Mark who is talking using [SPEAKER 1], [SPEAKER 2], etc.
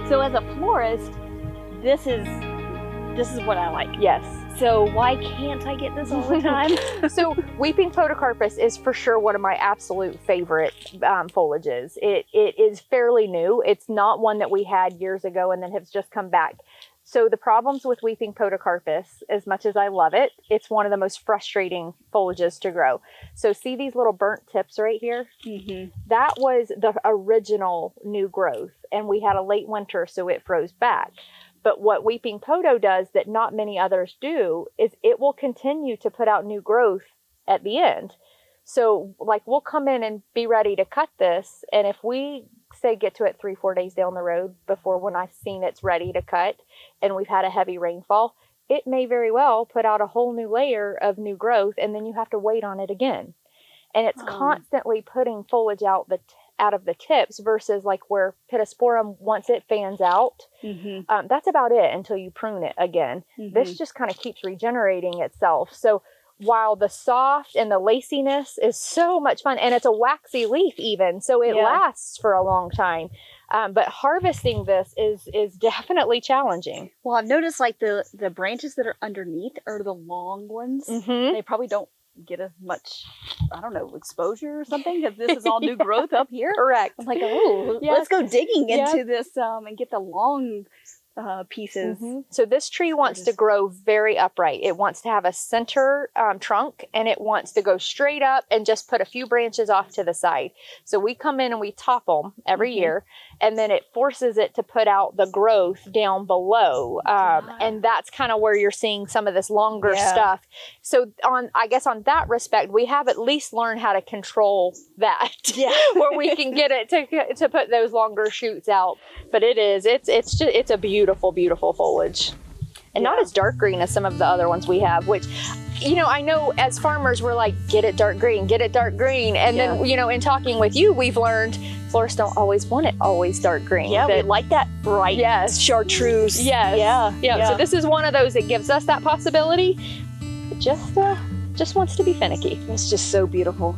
[SPEAKER 1] So as a florist, this is what I like.
[SPEAKER 2] Yes.
[SPEAKER 1] So why can't I get this all the time?
[SPEAKER 2] So weeping Podocarpus is for sure one of my absolute favorite foliages. It is fairly new. It's not one that we had years ago and then has just come back. So the problems with weeping Podocarpus, as much as I love it, it's one of the most frustrating foliages to grow. So see these little burnt tips right here?
[SPEAKER 1] Mm-hmm.
[SPEAKER 2] That was the original new growth, and we had a late winter, so it froze back. But what weeping Podo does that not many others do is it will continue to put out new growth at the end. So like we'll come in and be ready to cut this, and if we say get to it 3-4 days down the road before when I've seen it's ready to cut and we've had a heavy rainfall, it may very well put out a whole new layer of new growth, and then you have to wait on it again. And it's constantly putting foliage out of the tips versus like where Pittosporum, once it fans out, that's about it until you prune it again. This just kind of keeps regenerating itself. So while the soft and the laciness is so much fun, and it's a waxy leaf even, so it lasts for a long time. But harvesting this is definitely challenging.
[SPEAKER 1] Well, I've noticed like the branches that are underneath are the long ones. They probably don't get as much, I don't know, exposure or something, because this is all new growth up here.
[SPEAKER 2] Correct.
[SPEAKER 1] I'm like, oh, let's go digging into this and get the long pieces.
[SPEAKER 2] So this tree wants to grow very upright. It wants to have a center trunk, and it wants to go straight up and just put a few branches off to the side. So we come in and we top them every year, and then it forces it to put out the growth down below. And that's kind of where you're seeing some of this longer stuff. So I guess on that respect, we have at least learned how to control that, where we can get it to put those longer shoots out. But it's a beautiful foliage, and not as dark green as some of the other ones we have, which, you know, I know as farmers we're like, get it dark green, and then, you know, in talking with you, we've learned florists don't always want it always dark green.
[SPEAKER 1] We like that bright chartreuse.
[SPEAKER 2] So this is one of those that gives us that possibility. It just wants to be finicky.
[SPEAKER 1] It's just so beautiful.